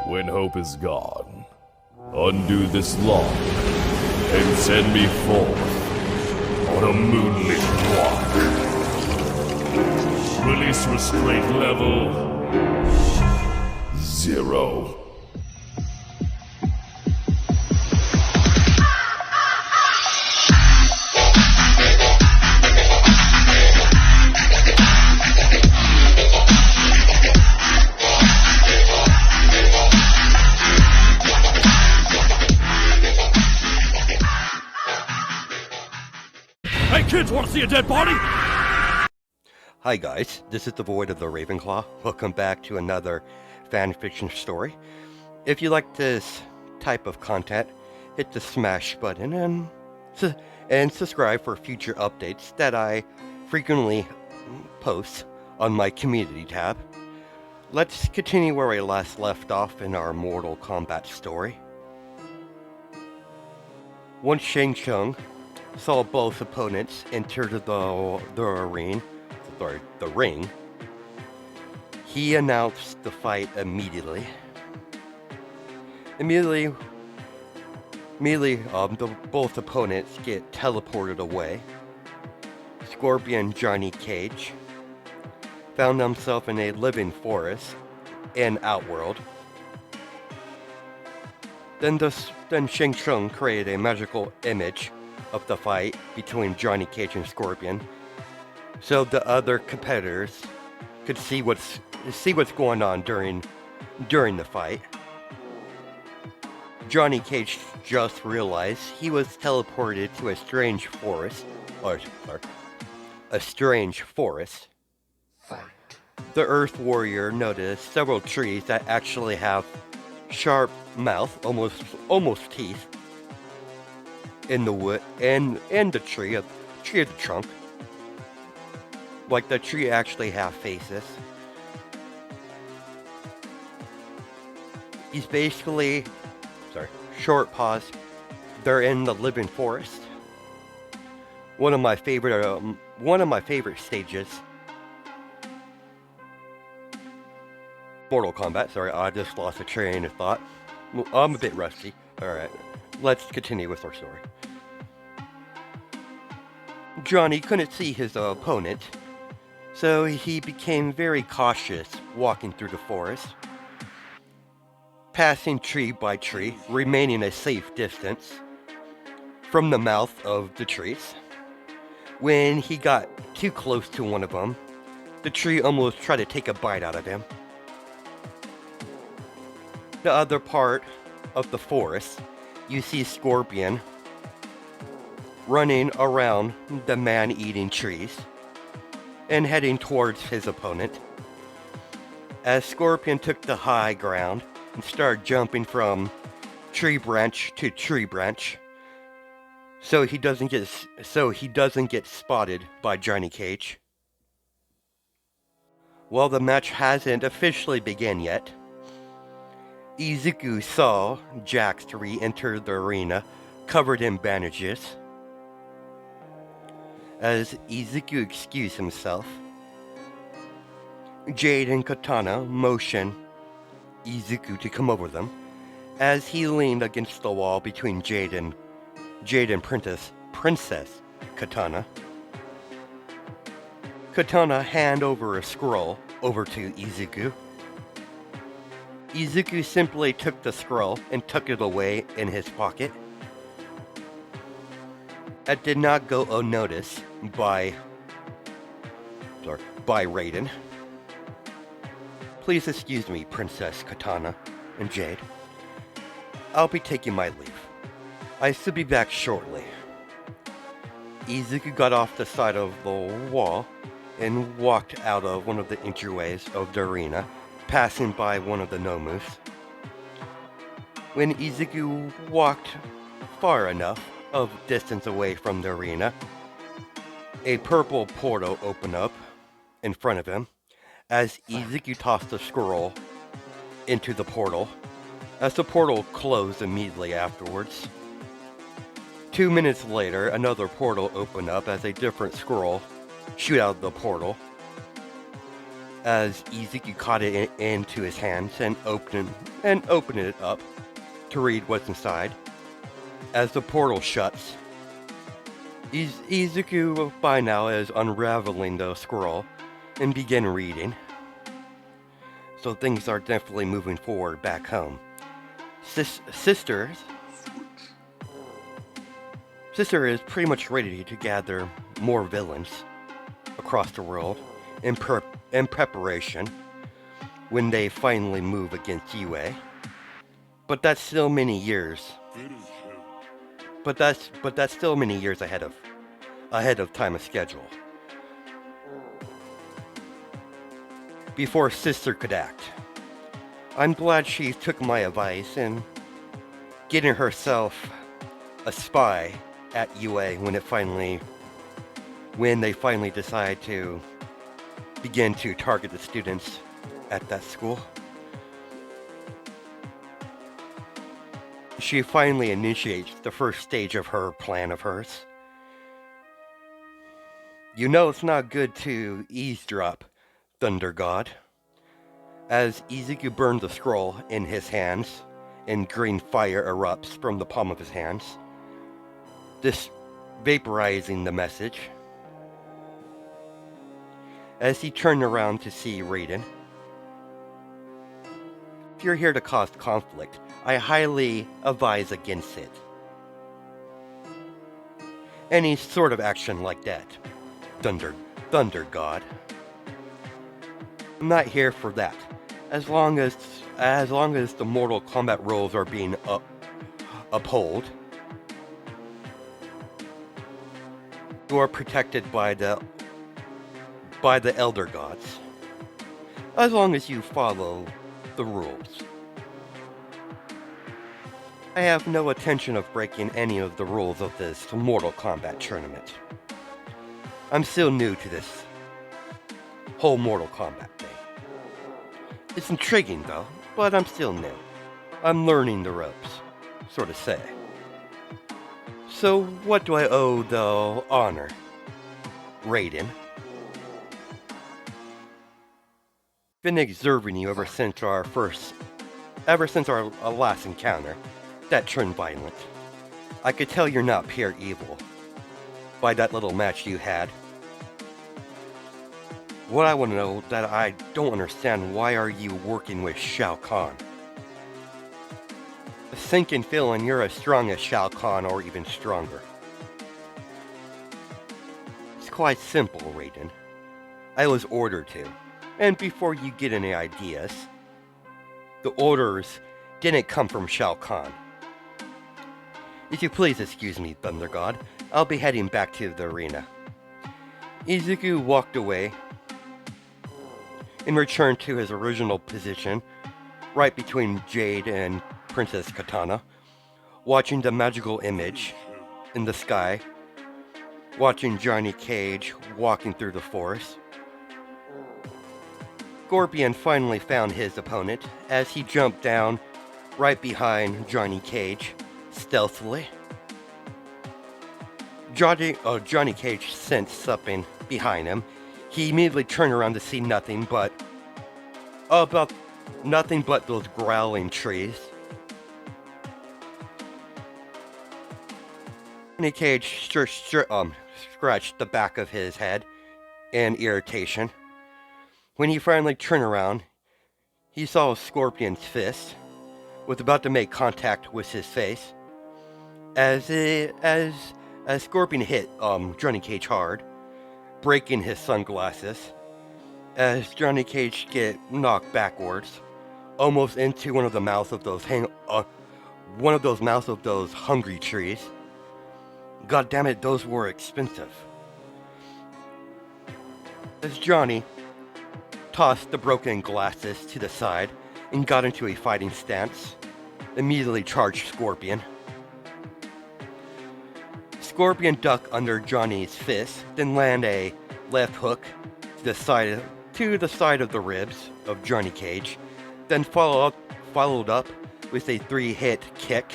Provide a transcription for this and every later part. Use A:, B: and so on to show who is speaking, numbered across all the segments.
A: When hope is gone, undo this lock and send me forth on a moonlit walk. Release restraint level 0. Hey kids, wanna see a dead body?
B: Hi guys, this is the Void of the Ravenclaw. Welcome back to another fanfiction story. If you like this type of content, hit the smash button and subscribe for future updates that I frequently post on my community tab. Let's continue where we last left off in our Mortal Kombat story. Once Shang Tsung saw both opponents enter the ring, he announced the fight immediately. Both opponents get teleported away. Scorpion Johnny Cage found himself in a living forest in Outworld. Then Shang Tsung created a magical image of the fight between Johnny Cage and Scorpion, so the other competitors could see what's going on during the fight. Johnny Cage just realized he was teleported to a strange forest. The Earth Warrior noticed several trees that actually have sharp mouth, almost teeth, in the wood and the tree of the trunk. Like the tree actually have faces. He's basically, short pause. They're in the living forest. One of my favorite stages. Mortal Kombat. Sorry, I just lost a train of thought. I'm a bit rusty. All right, let's continue with our story. Johnny couldn't see his opponent, so he became very cautious walking through the forest, passing tree by tree, remaining a safe distance from the mouth of the trees. When he got too close to one of them, the tree almost tried to take a bite out of him. The other part of the forest, you see Scorpion running around the man-eating trees and heading towards his opponent. As Scorpion took the high ground and started jumping from tree branch to tree branch, so he doesn't get spotted by Johnny Cage. While the match hasn't officially begun yet, Izuku saw Jax re-enter the arena covered in bandages. As Izuku excused himself, Jade and Katana motioned Izuku to come over them as he leaned against the wall between Jade and Princess Katana. Katana handed over a scroll over to Izuku. Izuku simply took the scroll and tucked it away in his pocket. That did not go unnoticed by Raiden. Please excuse me, Princess Katana and Jade. I'll be taking my leave. I should be back shortly. Izuku got off the side of the wall and walked out of one of the entryways of the arena, passing by one of the Nomus. When Izuku walked far enough of distance away from the arena, a purple portal opened up in front of him as Izuku tossed the scroll into the portal, as the portal closed immediately afterwards. 2 minutes later, another portal opened up as a different scroll shoot out of the portal. as Izuku caught it into his hands and opened it up to read what's inside. As the portal shuts, Izuku by now is unraveling the scroll and begin reading. So things are definitely moving forward back home. Sister is pretty much ready to gather more villains across the world in preparation when they finally move against UA. But that's still many years. But that's still many years ahead of time of schedule. Before Sister could act. I'm glad she took my advice in getting herself a spy at UA when they finally decide to begin to target the students at that school. She finally initiates the first stage of her plan of hers. You know it's not good to eavesdrop, Thunder God. As Izuku burns the scroll in his hands, and green fire erupts from the palm of his hands, this vaporizing the message. As he turned around to see Raiden, if you're here to cause conflict, I highly advise against it. Any sort of action like that, Thunder God. I'm not here for that. As long as the Mortal Kombat rules are being upheld, you are protected by the Elder Gods. As long as you follow the rules. I have no intention of breaking any of the rules of this Mortal Kombat tournament. I'm still new to this whole Mortal Kombat thing. It's intriguing though, but I'm still new. I'm learning the ropes, so to say. So what do I owe the honor, Raiden? Been observing you ever since our last encounter that turned violent. I could tell you're not pure evil by that little match you had. What I want to know that I don't understand, why are you working with Shao Kahn? A sinking feeling you're as strong as Shao Kahn or even stronger. It's quite simple, Raiden. I was ordered to. And before you get any ideas, the orders didn't come from Shao Kahn. If you please excuse me, Thunder God, I'll be heading back to the arena. Izuku walked away and returned to his original position, right between Jade and Princess Katana, watching the magical image in the sky, watching Johnny Cage walking through the forest. Scorpion finally found his opponent as he jumped down right behind Johnny Cage, stealthily. Johnny Cage sensed something behind him. He immediately turned around to see nothing but those growling trees. Johnny Cage scratched the back of his head in irritation. When he finally turned around, he saw Scorpion's fist was about to make contact with his face. As Scorpion hit Johnny Cage hard, breaking his sunglasses, as Johnny Cage get knocked backwards, almost into one of the mouths of those hungry trees. God damn it, those were expensive. As Johnny tossed the broken glasses to the side and got into a fighting stance, immediately charged Scorpion. Scorpion ducked under Johnny's fist, then land a left hook to the side of the ribs of Johnny Cage, then followed up with a 3-hit kick.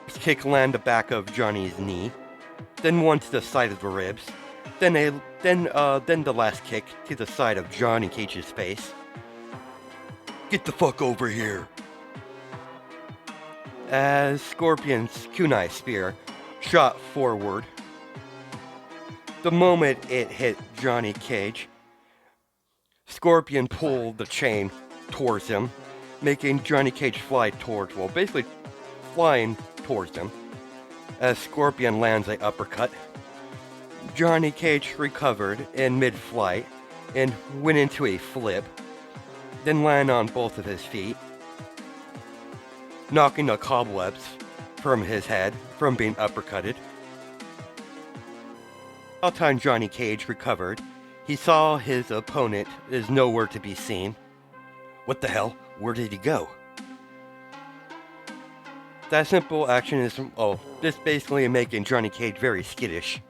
B: His kick landed the back of Johnny's knee, then one to the side of the ribs, Then the last kick to the side of Johnny Cage's face. Get the fuck over here! As Scorpion's kunai spear shot forward, the moment it hit Johnny Cage, Scorpion pulled the chain towards him, making Johnny Cage basically flying towards him. As Scorpion lands an uppercut, Johnny Cage recovered in mid-flight and went into a flip, then landed on both of his feet, knocking the cobwebs from his head from being uppercutted. By the time Johnny Cage recovered, he saw his opponent is nowhere to be seen. What the hell? Where did he go? That simple action is, this basically making Johnny Cage very skittish.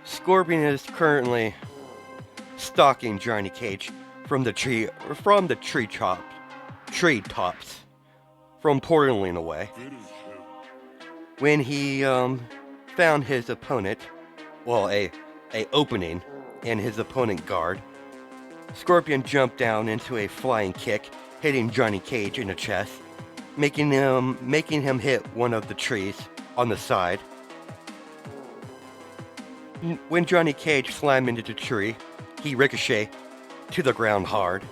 B: Scorpion is currently stalking Johnny Cage from the tree tops, from portaling away. When he found his opponent, a opening in his opponent guard, Scorpion jumped down into a flying kick, hitting Johnny Cage in the chest, making him hit one of the trees on the side. When Johnny Cage slammed into the tree, he ricocheted to the ground hard.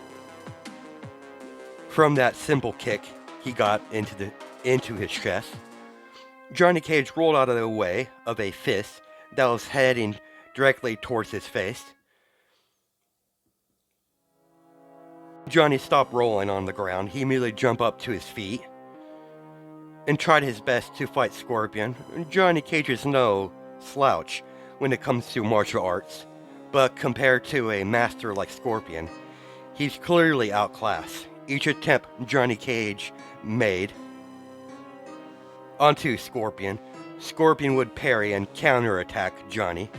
B: From that simple kick he got into his chest, Johnny Cage rolled out of the way of a fist that was heading directly towards his face. Johnny stopped rolling on the ground. He immediately jumped up to his feet and tried his best to fight Scorpion. Johnny Cage is no slouch when it comes to martial arts, but compared to a master like Scorpion, he's clearly outclassed. Each attempt Johnny Cage made onto Scorpion, Scorpion would parry and counterattack Johnny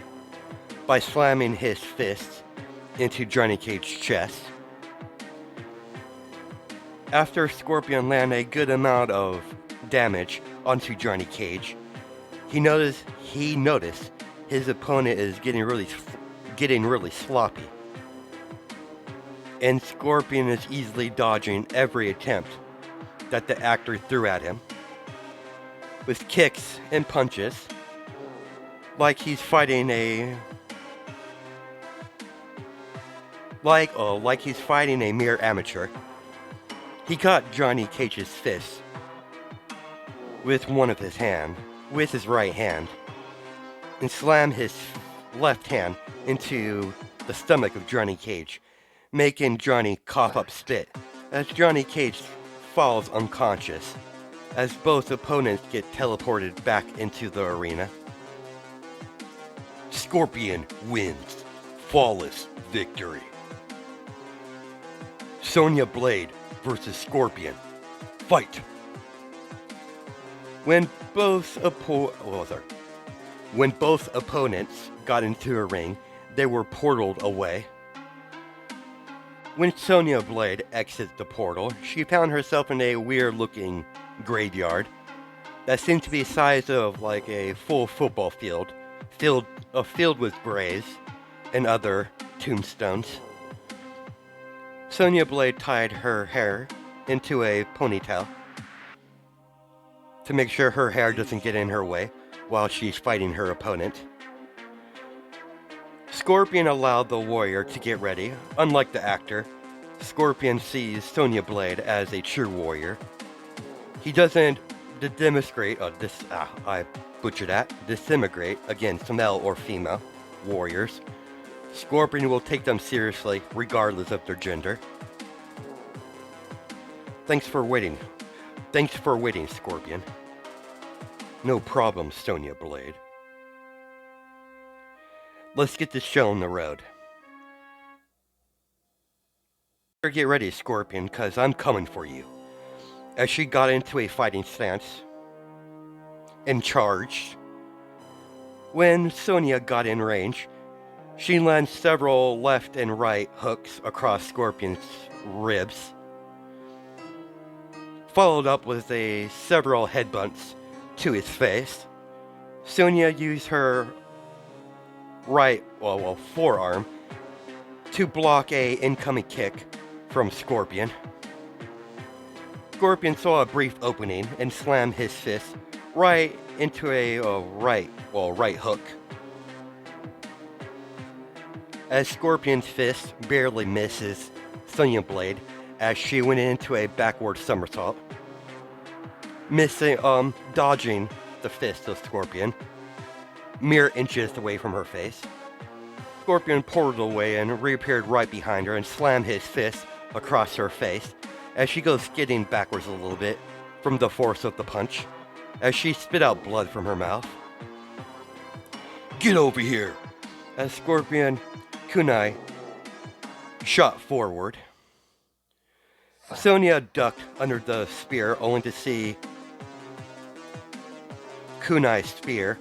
B: by slamming his fists into Johnny Cage's chest. After Scorpion landed a good amount of damage onto Johnny Cage, he noticed his opponent is getting really sloppy, and Scorpion is easily dodging every attempt that the actor threw at him with kicks and punches, like he's fighting a mere amateur. He caught Johnny Cage's fist with his right hand, and slammed his left hand into the stomach of Johnny Cage, making Johnny cough up spit as Johnny Cage falls unconscious, as both opponents get teleported back into the arena. Scorpion wins. Flawless victory. Sonya Blade versus Scorpion. Fight! When both opponents got into a ring, they were portaled away. When Sonya Blade exited the portal, she found herself in a weird-looking graveyard that seemed to be the size of like a full football field, filled with graves and other tombstones. Sonya Blade tied her hair into a ponytail to make sure her hair doesn't get in her way while she's fighting her opponent. Scorpion allowed the warrior to get ready. Unlike the actor, Scorpion sees Sonya Blade as a true warrior. He doesn't disintegrate against male or female warriors. Scorpion will take them seriously regardless of their gender. Thanks for waiting, Scorpion. No problem, Sonya Blade. Let's get this show on the road. Get ready, Scorpion, cause I'm coming for you. As she got into a fighting stance and charged. When Sonya got in range, she landed several left and right hooks across Scorpion's ribs, followed up with several headbutts to his face. Sonya used her forearm to block a incoming kick from Scorpion. Scorpion saw a brief opening and slammed his fist right into a right hook. As Scorpion's fist barely misses Sonya Blade as she went into a backward somersault, dodging the fist of Scorpion, mere inches away from her face. Scorpion portaled away and reappeared right behind her and slammed his fist across her face as she goes skidding backwards a little bit from the force of the punch as she spit out blood from her mouth. "Get over here!" As Scorpion kunai shot forward. Sonya ducked under the spear only to see kunai's spear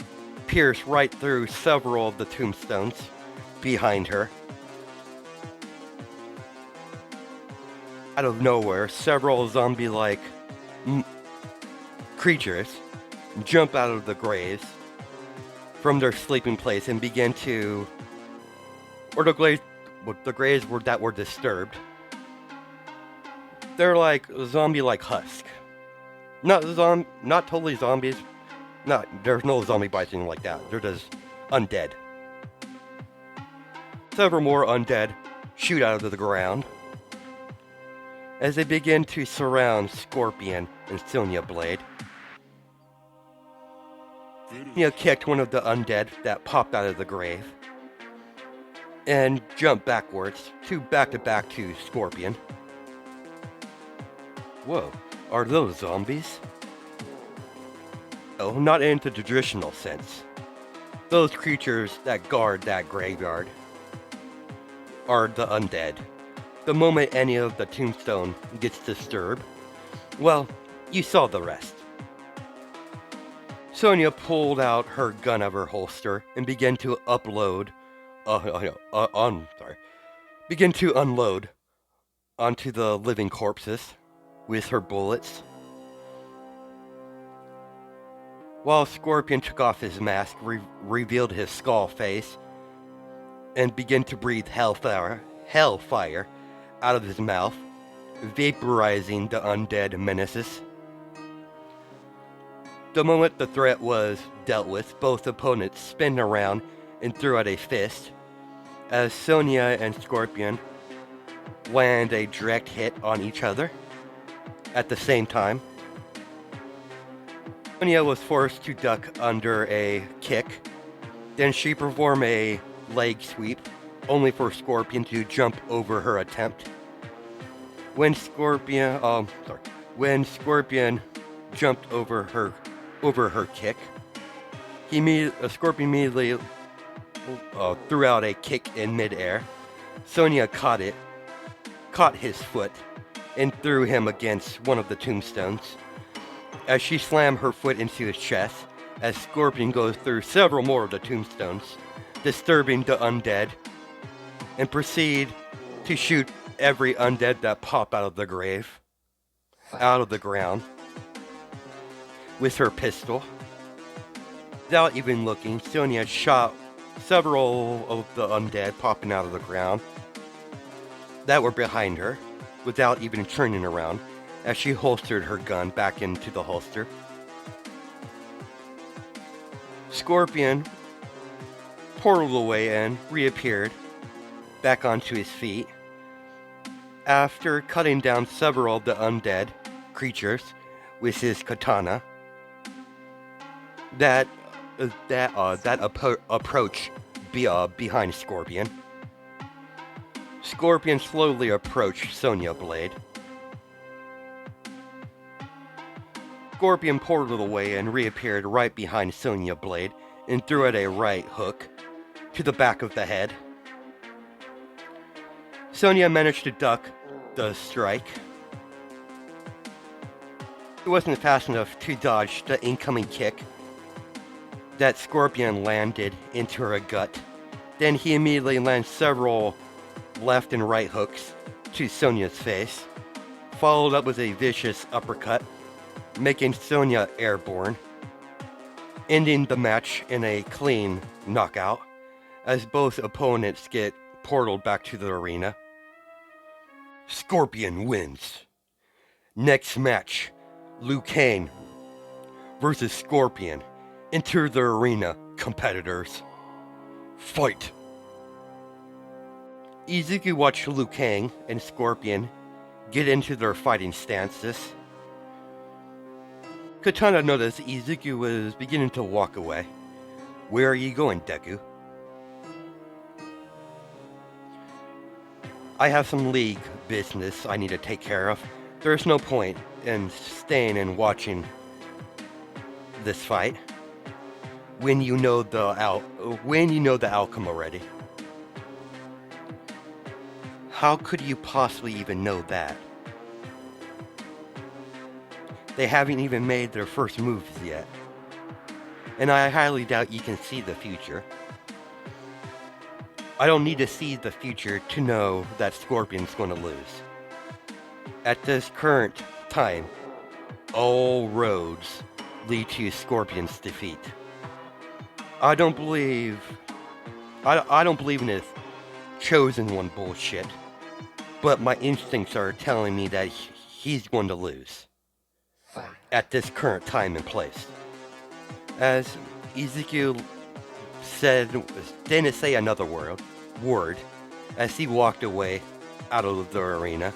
B: pierce right through several of the tombstones behind her. Out of nowhere, several zombie-like creatures jump out of the graves from their sleeping place and begin to, the graves that were disturbed. They're like zombie-like husk. Not totally zombies. There's no zombie bites anything like that. They're just undead. Several more undead shoot out of the ground as they begin to surround Scorpion and Sonya Blade. Sonya kicked one of the undead that popped out of the grave and jumped backwards to back to Scorpion. Whoa, are those zombies? No, not in the traditional sense. Those creatures that guard that graveyard are the undead. The moment any of the tombstone gets disturbed, well, you saw the rest. Sonya pulled out her gun out of her holster and began to unload onto the living corpses with her bullets. While Scorpion took off his mask, revealed his skull face, and began to breathe hellfire out of his mouth, vaporizing the undead menaces. The moment the threat was dealt with, both opponents spun around and threw out a fist, as Sonya and Scorpion land a direct hit on each other at the same time. Sonya was forced to duck under a kick. Then she performed a leg sweep, only for Scorpion to jump over her attempt. When Scorpion jumped over her kick, Scorpion immediately threw out a kick in midair. Sonya caught his foot, and threw him against one of the tombstones as she slammed her foot into his chest as Scorpion goes through several more of the tombstones, disturbing the undead, and proceed to shoot every undead that pop out of the ground with her pistol. Without even looking, Sonya shot several of the undead popping out of the ground that were behind her without even turning around as she holstered her gun back into the holster. Scorpion portaled away and reappeared back onto his feet after cutting down several of the undead creatures with his katana that approach behind Scorpion. Scorpion slowly approached Sonya Blade. Scorpion portaled away and reappeared right behind Sonya Blade and threw out a right hook to the back of the head. Sonya managed to duck the strike. He wasn't fast enough to dodge the incoming kick that Scorpion landed into her gut. Then he immediately landed several left and right hooks to Sonya's face, followed up with a vicious uppercut, making Sonya airborne, ending the match in a clean knockout as both opponents get portaled back to the arena. Scorpion wins. Next match, Liu Kang versus Scorpion. Enter the arena, competitors. Fight! Izuku watched Liu Kang and Scorpion get into their fighting stances. Katana noticed Izuku was beginning to walk away. Where are you going, Deku? I have some league business I need to take care of. There's no point in staying and watching this fight when you know the outcome already. How could you possibly even know that? They haven't even made their first moves yet. And I highly doubt you can see the future. I don't need to see the future to know that Scorpion's going to lose. At this current time, all roads lead to Scorpion's defeat. I don't believe in this chosen one bullshit, but my instincts are telling me that he's going to lose at this current time and place. As Izuku didn't say another word as he walked away out of the arena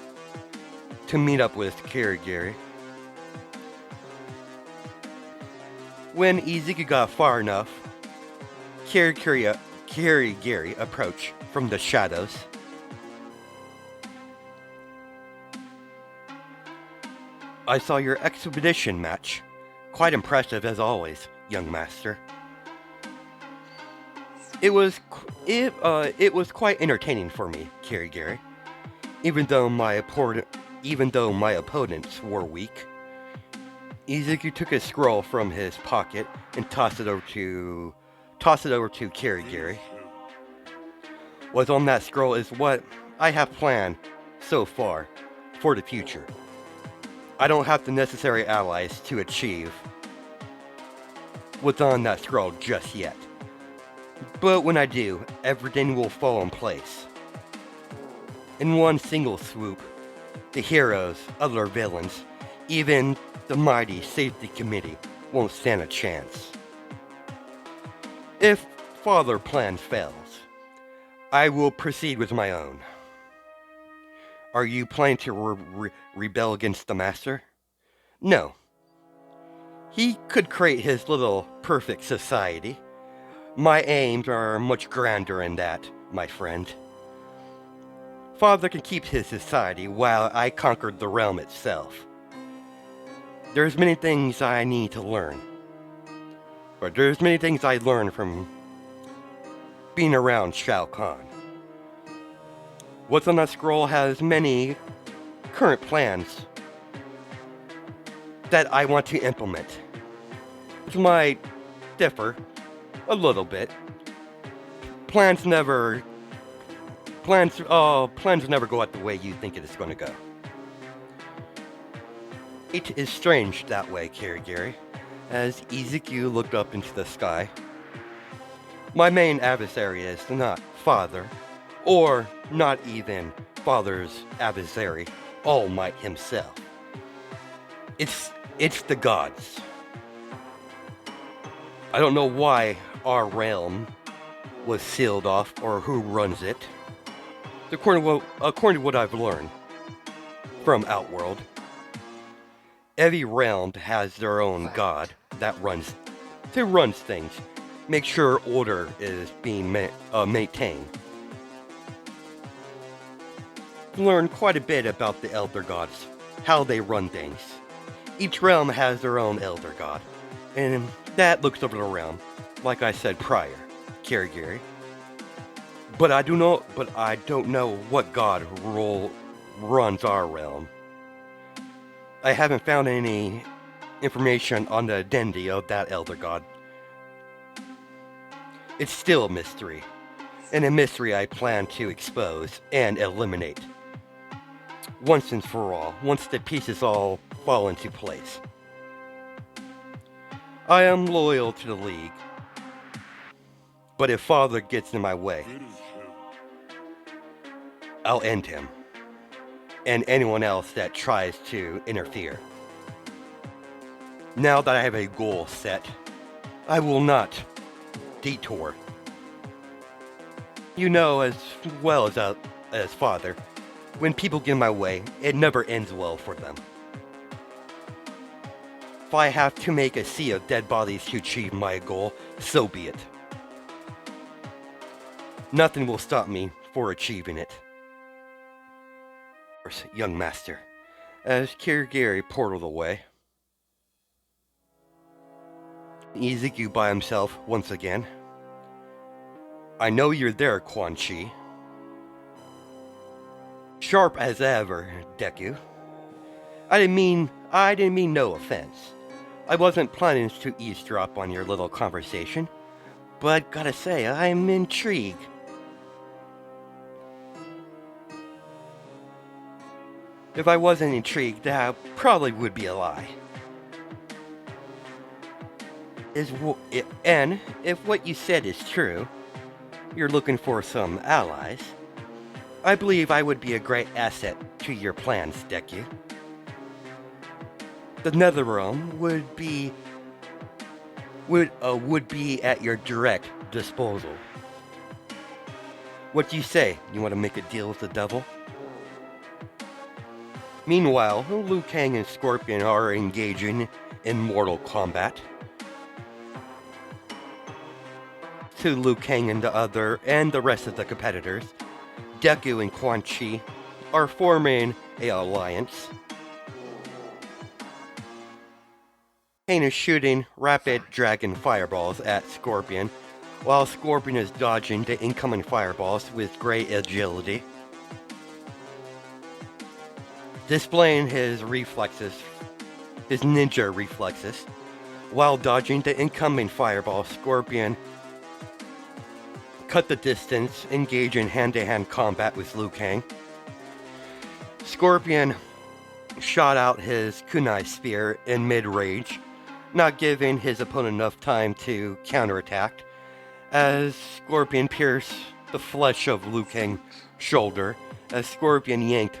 B: to meet up with Kirigiri. When Izuku got far enough, Kirigiri approached from the shadows. I saw your expedition match. Quite impressive as always, young master. It was quite entertaining for me, Kirigiri. Even though my opponents were weak. Izuku took a scroll from his pocket and tossed it over to Kirigiri. What's on that scroll is what I have planned so far for the future. I don't have the necessary allies to achieve what's on that scroll just yet. But when I do, everything will fall in place. In one single swoop, the heroes, other villains, even the mighty safety committee won't stand a chance. If Father Plan fails, I will proceed with my own. Are you planning to rebel against the Master? No. He could create his little perfect society. My aims are much grander than that, my friend. Father can keep his society while I conquered the realm itself. There's many things I need to learn. But there's many things I learned from being around Shao Kahn. What's on that scroll has many current plans that I want to implement. It might differ a little bit. Plans never go out the way you think it is going to go. It is strange that way, Kirigiri, as Izuku looked up into the sky. My main adversary is not Father, or not even Father's adversary, All Might himself. It's the gods. I don't know why our realm was sealed off or who runs it. According to what I've learned from Outworld, every realm has their own god that runs things, make sure order is being maintained. Learned quite a bit about the Elder Gods, how they run things. Each realm has their own Elder God, and that looks over the realm, like I said prior, Kirigiri. But I don't know what god runs our realm. I haven't found any information on the identity of that Elder God. It's still a mystery, and a mystery I plan to expose and eliminate. Once and for all, once the pieces all fall into place. I am loyal to the League. But if Father gets in my way, I'll end him. And anyone else that tries to interfere. Now that I have a goal set, I will not detour. You know as well as Father, when people get in my way, it never ends well for them. If I have to make a sea of dead bodies to achieve my goal, so be it. Nothing will stop me for achieving it. Of course, young master, as Kirigiri portaled away, Izuku by himself once again. I know you're there, Quan Chi. Sharp as ever, Deku. I didn't mean no offense. I wasn't planning to eavesdrop on your little conversation, but gotta say, I'm intrigued. If I wasn't intrigued, that probably would be a lie. And if what you said is true, you're looking for some allies, I believe I would be a great asset to your plans, Deku. The Netherrealm would be at your direct disposal. What do you say? You want to make a deal with the devil? Meanwhile, Liu Kang and Scorpion are engaging in mortal combat. To Liu Kang and the rest of the competitors, Deku and Quan Chi are forming an alliance. Kang is shooting rapid dragon fireballs at Scorpion, while Scorpion is dodging the incoming fireballs with great agility. Displaying his ninja reflexes. While dodging the incoming fireball, Scorpion cut the distance, engage in hand-to-hand combat with Liu Kang. Scorpion shot out his kunai spear in mid-range, not giving his opponent enough time to counterattack, as Scorpion pierced the flesh of Liu Kang's shoulder, as Scorpion yanked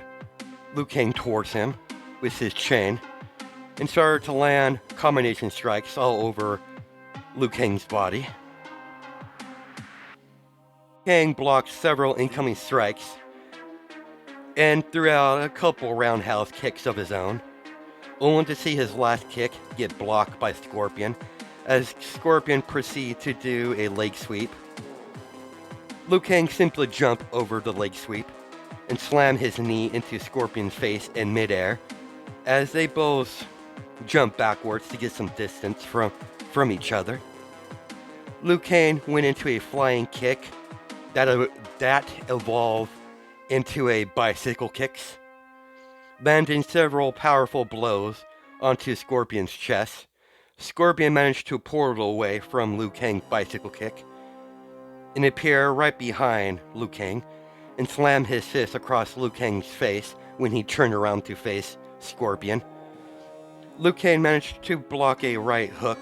B: Liu Kang towards him with his chain, and started to land combination strikes all over Liu Kang's body. Kang blocked several incoming strikes, and threw out a couple roundhouse kicks of his own, only to see his last kick get blocked by Scorpion, as Scorpion proceeded to do a leg sweep. Liu Kang simply jumped over the leg sweep, and slammed his knee into Scorpion's face in midair, as they both jumped backwards to get some distance from each other. Liu Kang went into a flying kick that evolved into a bicycle kicks, landing several powerful blows onto Scorpion's chest. Scorpion managed to portal away from Liu Kang's bicycle kick and appear right behind Liu Kang and slam his fist across Liu Kang's face when he turned around to face Scorpion. Liu Kang managed to block a right hook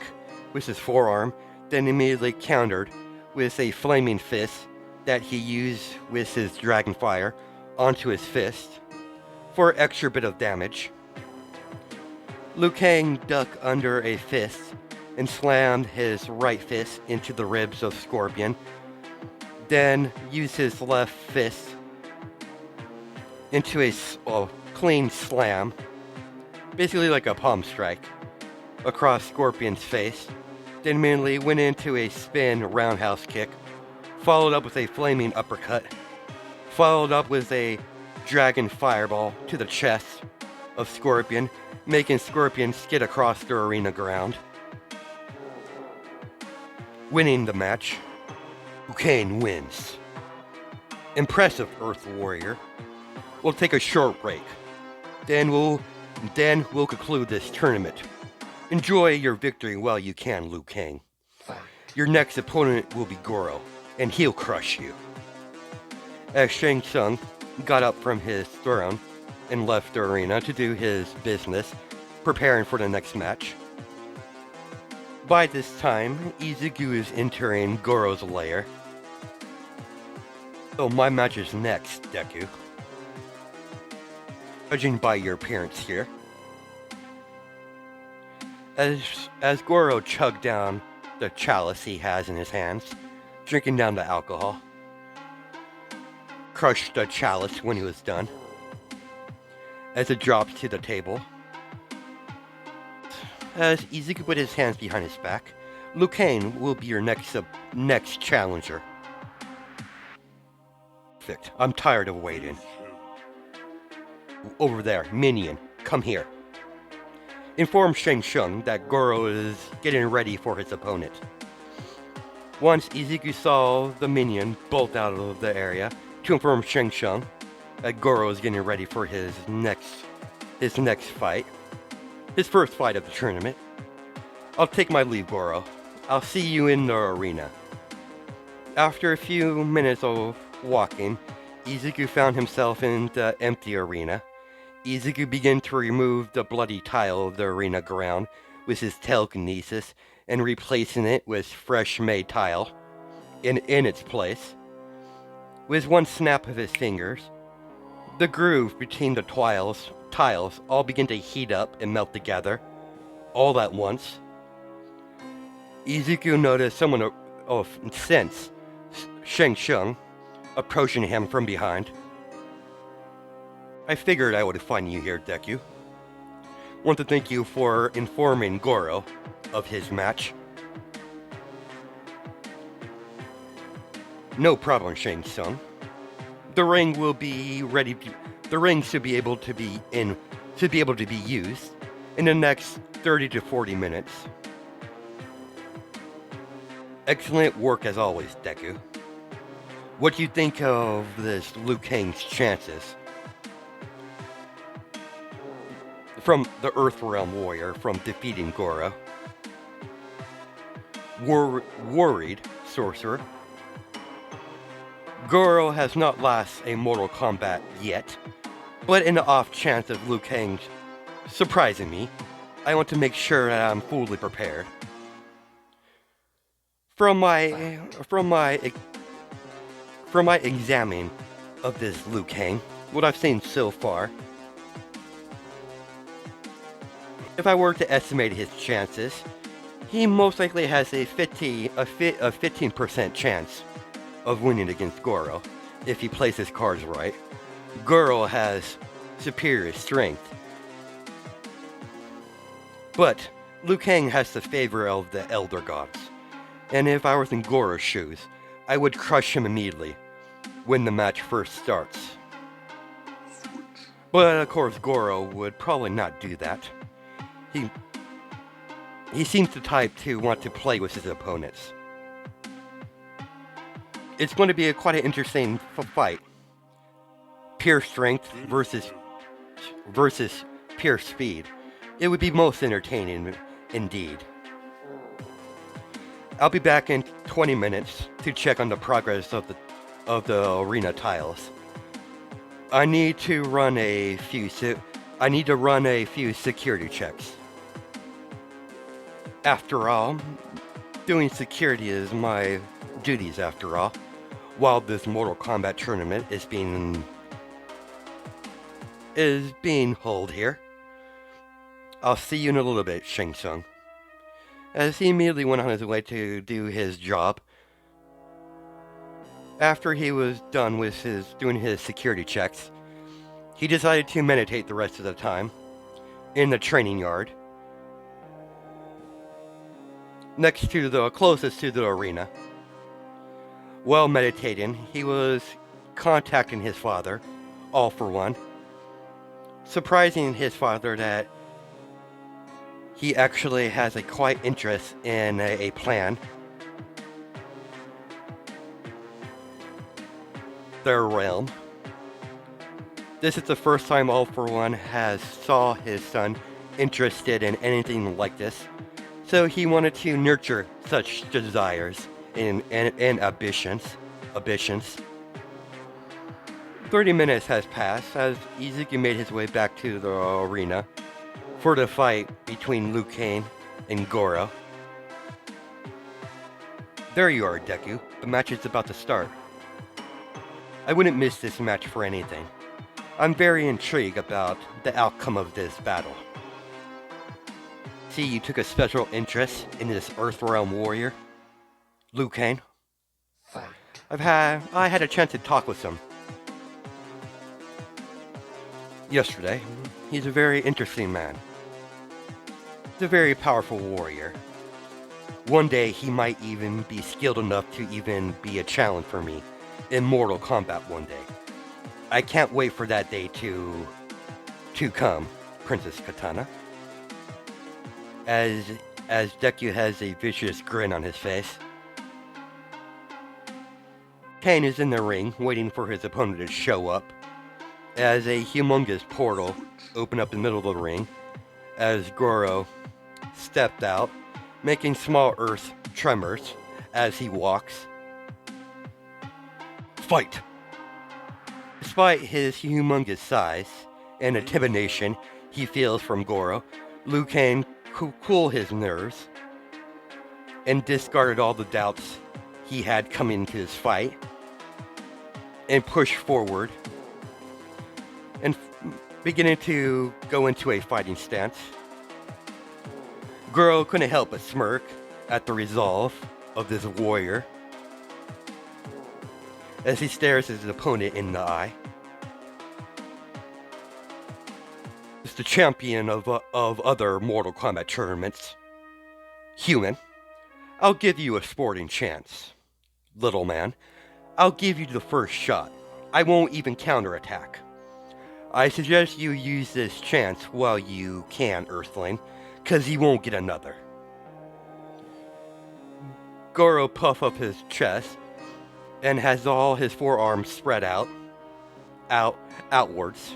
B: with his forearm, then immediately countered with a flaming fist that he used with his dragon fire onto his fist for an extra bit of damage. Liu Kang ducked under a fist and slammed his right fist into the ribs of Scorpion, then used his left fist into a clean slam, basically like a palm strike, across Scorpion's face, then immediately went into a spin roundhouse kick, followed up with a flaming uppercut, followed up with a dragon fireball to the chest of Scorpion, making Scorpion skid across the arena ground. Winning the match, Liu Kang wins. Impressive, Earth Warrior. We'll take a short break. Then we'll conclude this tournament. Enjoy your victory while you can, Liu Kang. Your next opponent will be Goro, and he'll crush you. As Shang Tsung got up from his throne and left the arena to do his business, preparing for the next match, By this time, Izuku is entering Goro's lair. So my match is next, Deku. Judging by your appearance here. As Goro chugged down the chalice he has in his hands, drinking down the alcohol, crushed the chalice when he was done. As it drops to the table. As Izuku put his hands behind his back, Liu Kang will be your next challenger. Perfect. I'm tired of waiting. Over there, minion, come here. Inform Shang Tsung that Goro is getting ready for his opponent. Once Izuku saw the minion bolt out of the area to inform Shang Tsung that Goro is getting ready for his next fight. His first fight of the tournament. I'll take my leave, Goro. I'll see you in the arena. After a few minutes of walking, Izuku found himself in the empty arena. Izuku began to remove the bloody tile of the arena ground with his telekinesis and replacing it with fresh-made tile in its place. With one snap of his fingers, the groove between the tiles all begin to heat up and melt together, all at once. Izuku noticed someone sensed Shang Tsung approaching him from behind. I figured I would find you here, Deku. Want to thank you for informing Goro of his match. No problem, Shang Tsung. The ring will be ready. The ring should be able to be used in the next 30 to 40 minutes. Excellent work as always, Deku. What do you think of this Liu Kang's chances? From the Earthrealm warrior from defeating Goro. Worried sorcerer. Goro has not lost a Mortal Kombat yet, but in the off chance of Liu Kang surprising me, I want to make sure that I'm fully prepared. From my examining of this Liu Kang, what I've seen so far, if I were to estimate his chances, he most likely has a 15% chance of winning against Goro if he plays his cards right. Goro has superior strength, but Liu Kang has the favor of the Elder Gods, and if I was in Goro's shoes, I would crush him immediately when the match first starts. But of course Goro would probably not do that. He seems the type to want to play with his opponents. It's going to be quite an interesting fight. Pure strength versus pure speed. It would be most entertaining indeed. I'll be back in 20 minutes to check on the progress of the arena tiles. I need to run a few security checks. After all, doing security is my duties after all, while this Mortal Kombat tournament is being held here. I'll see you in a little bit, Shang Tsung. As he immediately went on his way to do his job. After he was done with doing his security checks, he decided to meditate the rest of the time in the training yard, closest to the arena. While meditating, he was contacting his father, all for one, surprising his father that he actually has a quite interest in a plan. Their realm. This is the first time All for One has saw his son interested in anything like this, so he wanted to nurture such desires and ambitions. 30 minutes has passed as Izuku made his way back to the arena for the fight between Liu Kang and Goro. There you are, Deku. The match is about to start. I wouldn't miss this match for anything. I'm very intrigued about the outcome of this battle. See, you took a special interest in this Earthrealm warrior, Liu Kang. I had a chance to talk with him yesterday. He's a very interesting man. He's a very powerful warrior. One day he might even be skilled enough to even be a challenge for me in Mortal Kombat one day. I can't wait for that day to come, Princess Katana. As Deku has a vicious grin on his face. Kane is in the ring, waiting for his opponent to show up, as a humongous portal opened up in the middle of the ring, as Goro stepped out, making small earth tremors as he walks. Fight! Despite his humongous size and intimidation he feels from Goro, Liu Kang cooled his nerves and discarded all the doubts he had coming into his fight and pushed forward and beginning to go into a fighting stance. Goro couldn't help but smirk at the resolve of this warrior as he stares his opponent in the eye. He's the champion of other Mortal Kombat tournaments. Human, I'll give you a sporting chance. Little man, I'll give you the first shot. I won't even counterattack. I suggest you use this chance while you can, Earthling, 'cause you won't get another. Goro puffed up his chest and has all his forearms spread outwards,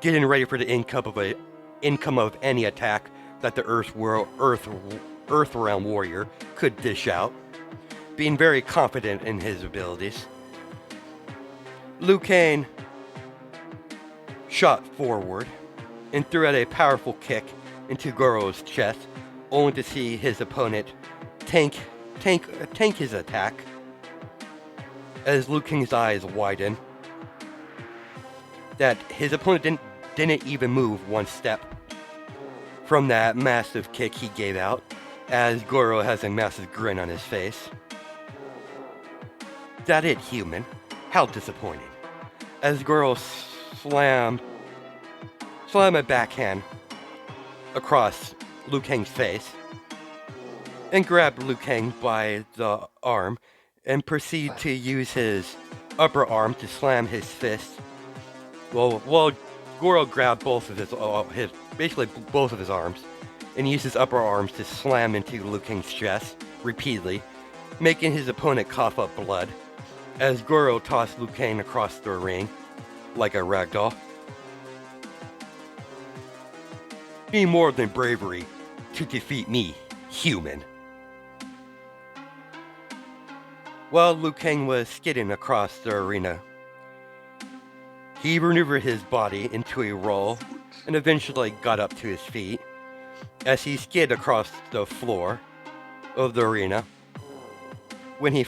B: getting ready for the income of any attack that the Earthrealm warrior could dish out, being very confident in his abilities. Liu Kang shot forward and threw out a powerful kick into Goro's chest, only to see his opponent tank his attack. As Liu Kang's eyes widen, that his opponent didn't even move one step from that massive kick he gave out, as Goro has a massive grin on his face. That it, human? How disappointing. As Goro slammed a backhand across Liu Kang's face and grabbed Liu Kang by the arm and proceeded to use his upper arm to slam his fist. Well, Goro grabbed both of basically both of his arms and used his upper arms to slam into Liu Kang's chest repeatedly, making his opponent cough up blood, as Goro tossed Liu Kang across the ring like a ragdoll. Be more than bravery to defeat me, human. While Liu Kang was skidding across the arena, he maneuvered his body into a roll and eventually got up to his feet as he skid across the floor of the arena. When he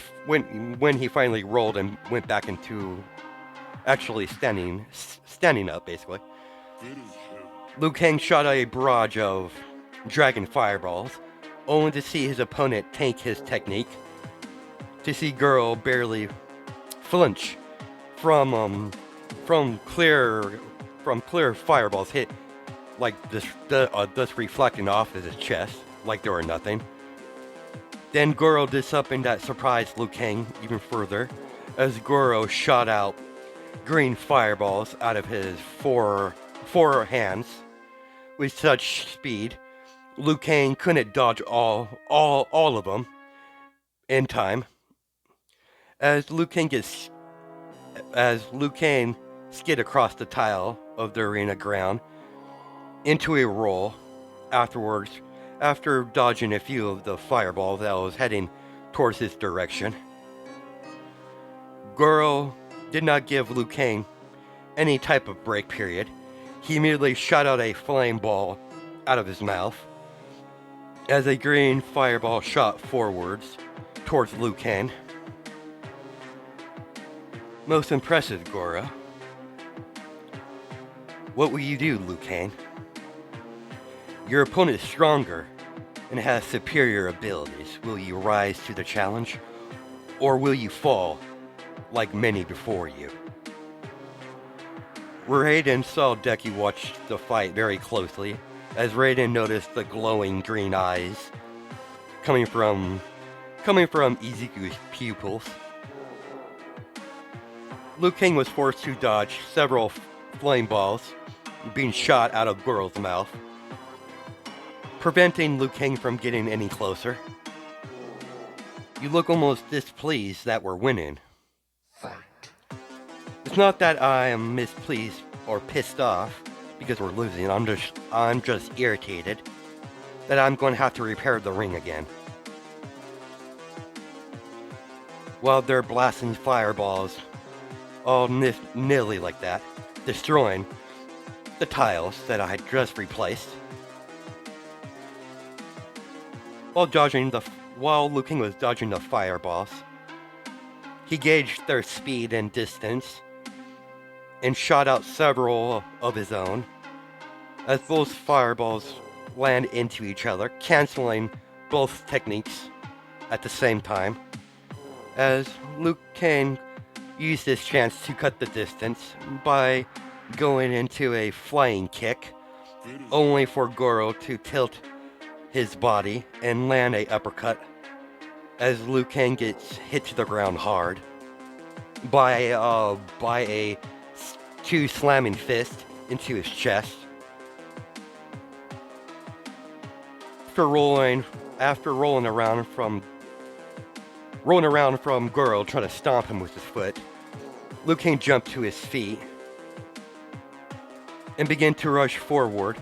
B: finally rolled and went back into actually standing up, basically, Liu Kang shot a barrage of dragon fireballs, only to see his opponent tank his technique. To see Goro barely flinch from clear fireballs hit like this, thus reflecting off of his chest like they were nothing. Then Goro did something that surprised Liu Kang even further, as Goro shot out green fireballs out of his four hands with such speed Liu Kang couldn't dodge all of them in time. As Liu Kang skid across the tile of the arena ground into a roll afterwards, after dodging a few of the fireballs that was heading towards his direction. Goro did not give Liu Kang any type of break period. He immediately shot out a flame ball out of his mouth as a green fireball shot forwards towards Liu Kang. Most impressive, Goro. What will you do, Liu Kang? Your opponent is stronger and has superior abilities. Will you rise to the challenge, or will you fall like many before you? Raiden saw Deki watch the fight very closely, as Raiden noticed the glowing green eyes coming from Izuku's pupils. Liu Kang was forced to dodge several flame balls being shot out of Goro's mouth, preventing Liu Kang from getting any closer. You look almost displeased that we're winning. It's not that I am mispleased or pissed off because we're losing. I'm just irritated that I'm going to have to repair the ring again. While they're blasting fireballs all nilly like that, destroying the tiles that I had just replaced. While Liu Kang was dodging the fireballs, he gauged their speed and distance and shot out several of his own, as both fireballs land into each other, canceling both techniques at the same time, as Liu Kang used this chance to cut the distance by going into a flying kick, only for Goro to tilt his body and land a uppercut, as Liu Kang gets hit to the ground hard by a two slamming fists into his chest. After rolling around from Goro trying to stomp him with his foot, Liu Kang jumped to his feet and began to rush forward,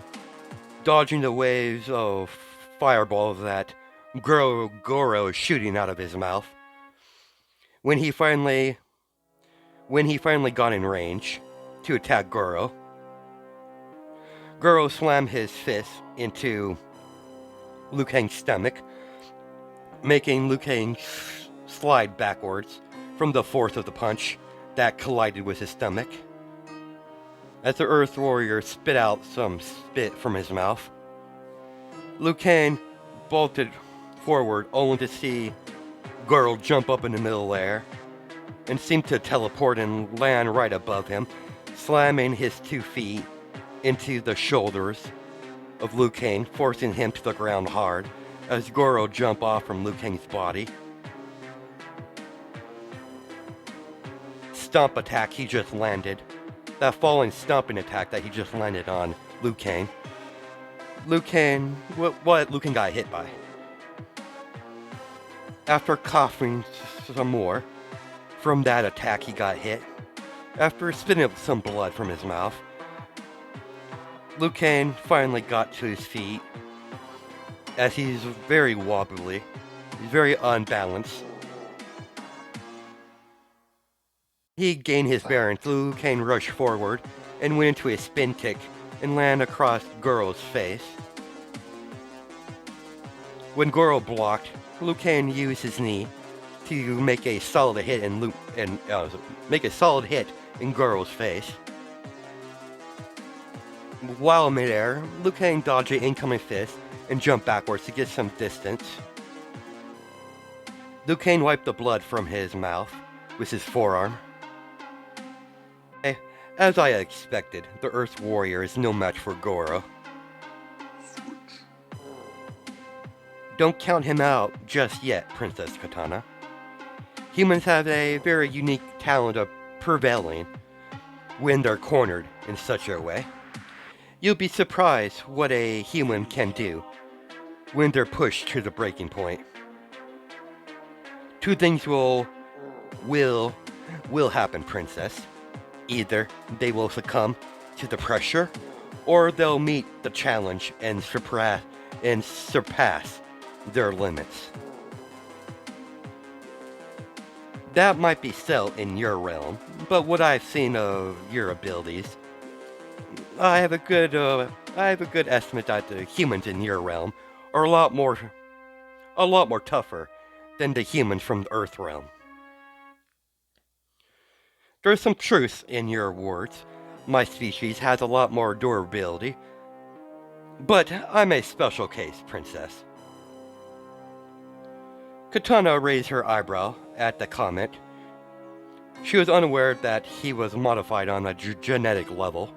B: dodging the waves of fireballs that Goro is shooting out of his mouth. When he finally got in range to attack Goro slammed his fist into Liu Kang's stomach, making Liu Kang slide backwards from the force of the punch that collided with his stomach, as the Earth Warrior spit out some spit from his mouth. Liu Kang bolted forward only to see Goro jump up in the middle air and seemed to teleport and land right above him, slamming his 2 feet into the shoulders of Liu Kang, forcing him to the ground hard as Goro jumped off from Liu Kang's body. Stomp attack he just landed. That falling stomping attack that he just landed on Liu Kang. What Liu Kang got hit by. After coughing some more from that attack he got hit, after spitting up some blood from his mouth, Liu Kang finally got to his feet, as he's very wobbly, he's very unbalanced. He gained his bearings. Liu Kang rushed forward and went into a spin kick and landed across Goro's face. When Goro blocked, Liu Kang used his knee to make a solid hit in Goro's face. While midair, Liu Kang dodged an incoming fist and jumped backwards to get some distance. Liu Kang wiped the blood from his mouth with his forearm. As I expected, the Earth Warrior is no match for Goro. Don't count him out just yet, Princess Katana. Humans have a very unique talent of prevailing when they're cornered in such a way. You'll be surprised what a human can do when they're pushed to the breaking point. 2 things will happen, Princess. Either they will succumb to the pressure, or they'll meet the challenge and surpass their limits. That might be so in your realm, but what I've seen of your abilities, I have a good estimate that the humans in your realm are a lot more tougher than the humans from the Earth realm. There's some truth in your words. My species has a lot more durability. But I'm a special case, Princess. Katana raised her eyebrow at the comment. She was unaware that he was modified on a genetic level.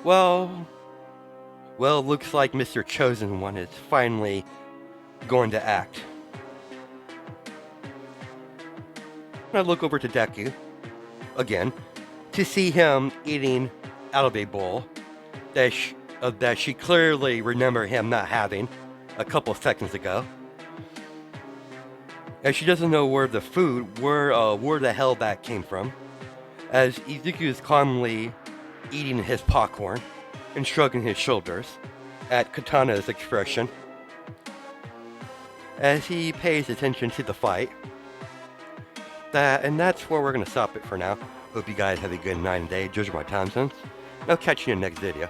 B: Well, looks like Mr. Chosen One is finally going to act. I look over to Deku, again, to see him eating out of a bowl that she clearly remembered him not having a couple of seconds ago. And she doesn't know where the food, where the hell that came from, as Izuku is calmly eating his popcorn and shrugging his shoulders at Katana's expression as he pays attention to the fight. And that's where we're going to stop it for now. Hope you guys have a good night and day. Judge my time zones. I'll catch you in the next video.